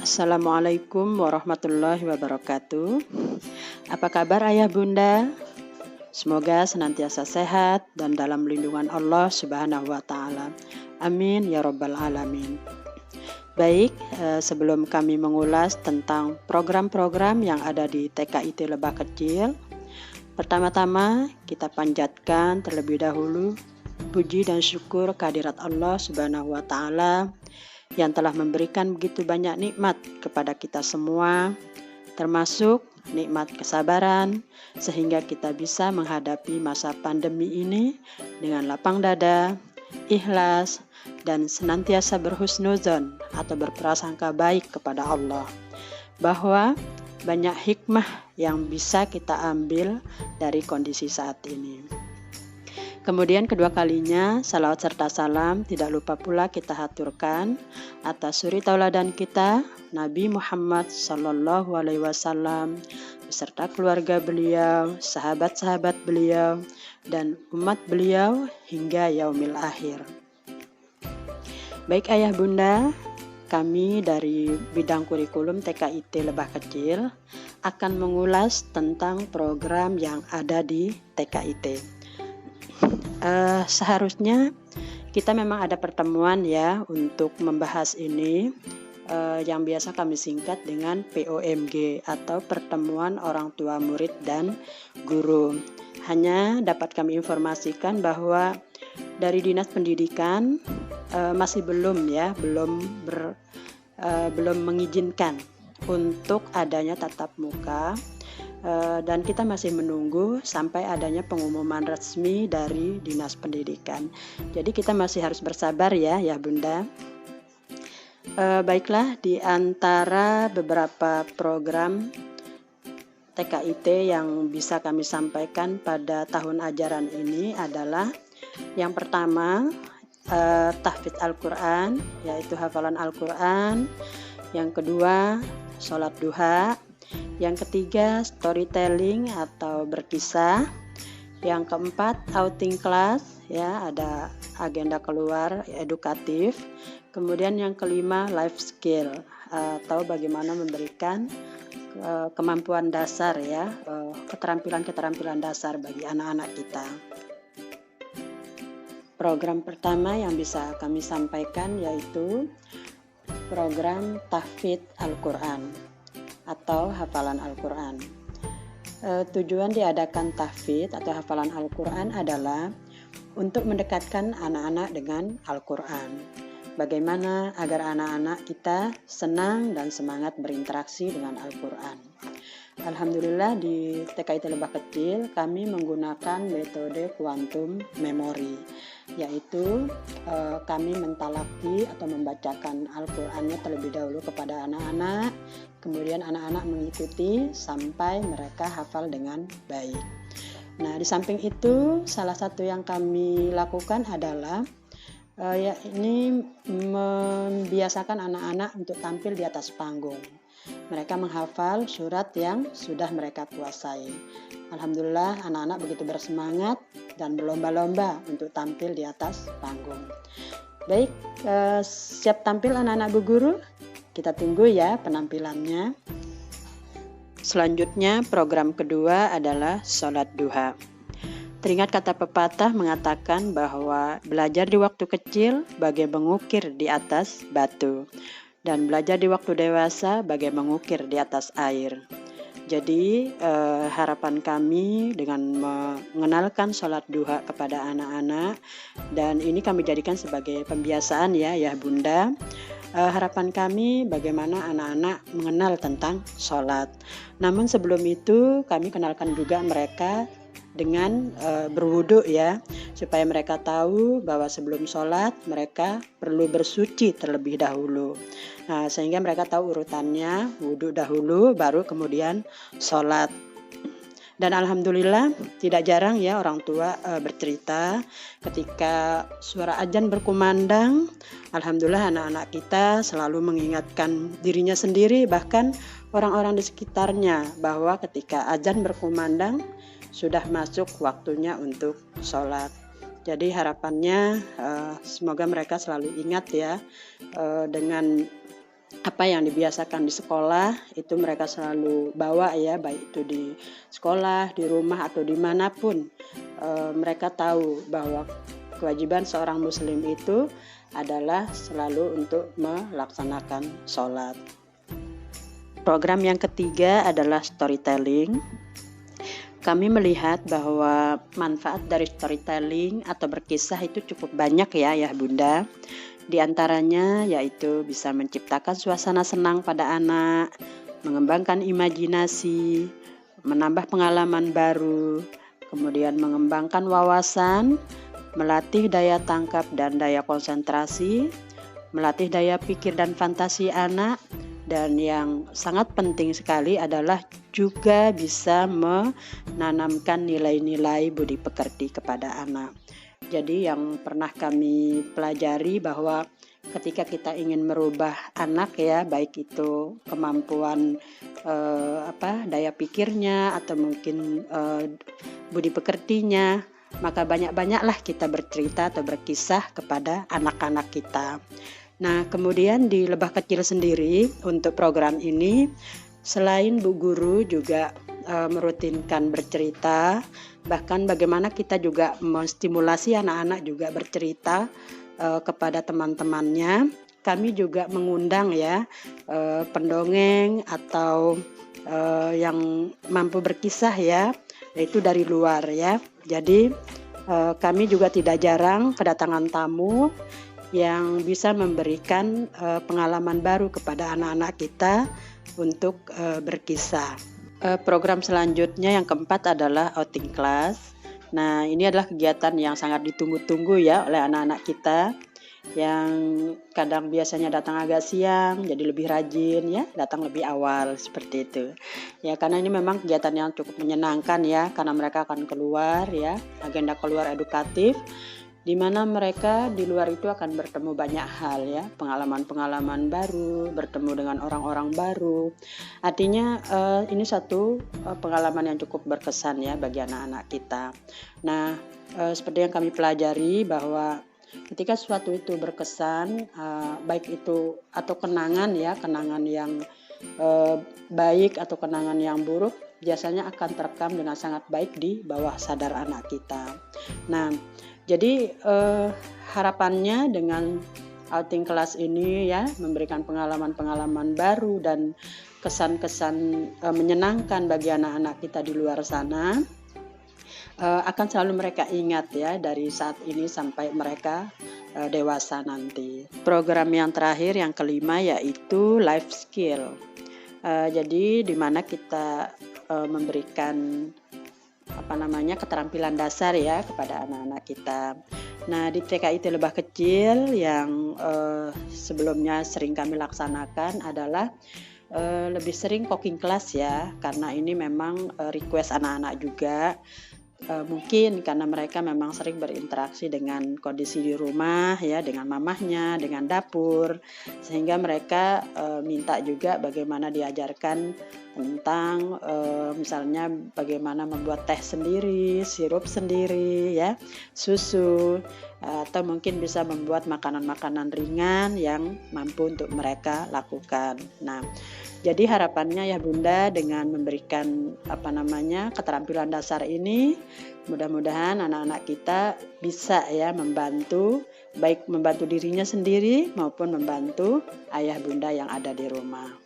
Assalamualaikum warahmatullahi wabarakatuh. Apa kabar ayah bunda? Semoga senantiasa sehat dan dalam lindungan Allah Subhanahu wa Ta'ala. Amin ya Rabbal Alamin. Baik, sebelum kami mengulas tentang program-program yang ada di TKIT Lebak Kecil, pertama-tama kita panjatkan terlebih dahulu puji dan syukur kehadirat Allah Subhanahu wa Ta'ala yang telah memberikan begitu banyak nikmat kepada kita semua, termasuk nikmat kesabaran, sehingga kita bisa menghadapi masa pandemi ini dengan lapang dada, ikhlas, dan senantiasa berhusnuzon atau berprasangka baik kepada Allah, bahwa banyak hikmah yang bisa kita ambil dari kondisi saat ini. Kemudian kedua kalinya, salawat serta salam tidak lupa pula kita haturkan atas suri tauladan kita, Nabi Muhammad Sallallahu Alaihi Wasallam, beserta keluarga beliau, sahabat-sahabat beliau, dan umat beliau hingga yaumil akhir. Baik ayah bunda, kami dari bidang kurikulum TKIT Lebak Kecil akan mengulas tentang program yang ada di TKIT. Seharusnya kita memang ada pertemuan ya untuk membahas ini, yang biasa kami singkat dengan POMG atau pertemuan orang tua murid dan guru. Hanya dapat kami informasikan bahwa dari Dinas Pendidikan masih belum mengizinkan untuk adanya tatap muka. Dan kita masih menunggu sampai adanya pengumuman resmi dari Dinas Pendidikan. Jadi kita masih harus bersabar ya bunda. Baiklah, di antara beberapa program TKIT yang bisa kami sampaikan pada tahun ajaran ini adalah yang pertama tahfidz Al-Quran, yaitu hafalan Al-Quran. Yang kedua sholat duha. Yang ketiga storytelling atau berkisah. Yang keempat outing class, ya ada agenda keluar edukatif. Kemudian yang kelima life skill atau bagaimana memberikan kemampuan dasar ya, keterampilan dasar bagi anak-anak kita. Program pertama yang bisa kami sampaikan yaitu program tahfidz Al-Quran atau hafalan Al-Quran. Tujuan diadakan tahfidz atau hafalan Al-Quran adalah untuk mendekatkan anak-anak dengan Al-Quran. Bagaimana agar anak-anak kita senang dan semangat berinteraksi dengan Al-Quran. Alhamdulillah di TKIT Lebak Kecil kami menggunakan metode quantum memory, yaitu kami mentalaki atau membacakan Al-Qurannya terlebih dahulu kepada anak-anak, kemudian anak-anak mengikuti sampai mereka hafal dengan baik. Nah, di samping itu salah satu yang kami lakukan adalah ini membiasakan anak-anak untuk tampil di atas panggung. Mereka menghafal surat yang sudah mereka kuasai. Alhamdulillah anak-anak begitu bersemangat dan berlomba-lomba untuk tampil di atas panggung. Baik, siap tampil anak-anak Bu Guru? Kita tunggu ya penampilannya. Selanjutnya program kedua adalah sholat duha. Teringat kata pepatah mengatakan bahwa belajar di waktu kecil bagai mengukir di atas batu, dan belajar di waktu dewasa bagai mengukir di atas air. Jadi harapan kami dengan mengenalkan sholat duha kepada anak-anak, dan ini kami jadikan sebagai pembiasaan ya bunda. Harapan kami bagaimana anak-anak mengenal tentang sholat. Namun sebelum itu kami kenalkan juga mereka dengan berwudu ya, supaya mereka tahu bahwa sebelum sholat mereka perlu bersuci terlebih dahulu. Nah, sehingga mereka tahu urutannya, wudu dahulu baru kemudian sholat. Dan alhamdulillah tidak jarang ya orang tua bercerita ketika suara azan berkumandang, alhamdulillah anak-anak kita selalu mengingatkan dirinya sendiri, bahkan orang-orang di sekitarnya, bahwa ketika azan berkumandang sudah masuk waktunya untuk sholat. Jadi harapannya semoga mereka selalu ingat ya, dengan apa yang dibiasakan di sekolah itu mereka selalu bawa ya, baik itu di sekolah, di rumah atau dimanapun. Mereka tahu bahwa kewajiban seorang muslim itu adalah selalu untuk melaksanakan sholat. Program yang ketiga adalah storytelling. Kami melihat bahwa manfaat dari storytelling atau berkisah itu cukup banyak ya Bunda. Di antaranya yaitu bisa menciptakan suasana senang pada anak, mengembangkan imajinasi, menambah pengalaman baru, kemudian mengembangkan wawasan, melatih daya tangkap dan daya konsentrasi, melatih daya pikir dan fantasi anak, dan yang sangat penting sekali adalah juga bisa menanamkan nilai-nilai budi pekerti kepada anak. Jadi yang pernah kami pelajari bahwa ketika kita ingin merubah anak ya, baik itu kemampuan daya pikirnya atau mungkin budi pekertinya, maka banyak-banyaklah kita bercerita atau berkisah kepada anak-anak kita. Nah, kemudian di Lebah Kecil sendiri untuk program ini, selain Bu Guru juga merutinkan bercerita, bahkan bagaimana kita juga menstimulasi anak-anak juga bercerita kepada teman-temannya. Kami juga mengundang ya pendongeng atau yang mampu berkisah ya, yaitu dari luar ya. Jadi kami juga tidak jarang kedatangan tamu yang bisa memberikan pengalaman baru kepada anak-anak kita untuk berkisah. Program selanjutnya yang keempat adalah outing class. Nah, ini adalah kegiatan yang sangat ditunggu-tunggu ya oleh anak-anak kita yang kadang biasanya datang agak siang, jadi lebih rajin ya, datang lebih awal seperti itu. Ya, karena ini memang kegiatan yang cukup menyenangkan ya, karena mereka akan keluar ya, agenda keluar edukatif, di mana mereka di luar itu akan bertemu banyak hal ya, pengalaman-pengalaman baru, bertemu dengan orang-orang baru. Artinya ini satu pengalaman yang cukup berkesan ya bagi anak-anak kita. Nah, seperti yang kami pelajari bahwa ketika sesuatu itu berkesan, baik itu atau kenangan ya, kenangan yang baik atau kenangan yang buruk, biasanya akan terekam dengan sangat baik di bawah sadar anak kita. Nah, jadi harapannya dengan outing kelas ini ya, memberikan pengalaman-pengalaman baru dan kesan-kesan menyenangkan bagi anak-anak kita di luar sana, akan selalu mereka ingat ya dari saat ini sampai mereka dewasa nanti. Program yang terakhir yang kelima yaitu life skill. Jadi di mana kita memberikan keterampilan dasar ya kepada anak-anak kita. Nah, di TKIT Lebah Kecil yang sebelumnya sering kami laksanakan adalah lebih sering cooking class ya, karena ini memang request anak-anak juga. Mungkin karena mereka memang sering berinteraksi dengan kondisi di rumah ya, dengan mamahnya, dengan dapur, sehingga mereka minta juga bagaimana diajarkan tentang misalnya bagaimana membuat teh sendiri, sirup sendiri ya, susu, atau mungkin bisa membuat makanan-makanan ringan yang mampu untuk mereka lakukan. Nah, jadi harapannya ya Bunda, dengan memberikan keterampilan dasar ini, mudah-mudahan anak-anak kita bisa ya membantu, baik membantu dirinya sendiri maupun membantu ayah bunda yang ada di rumah.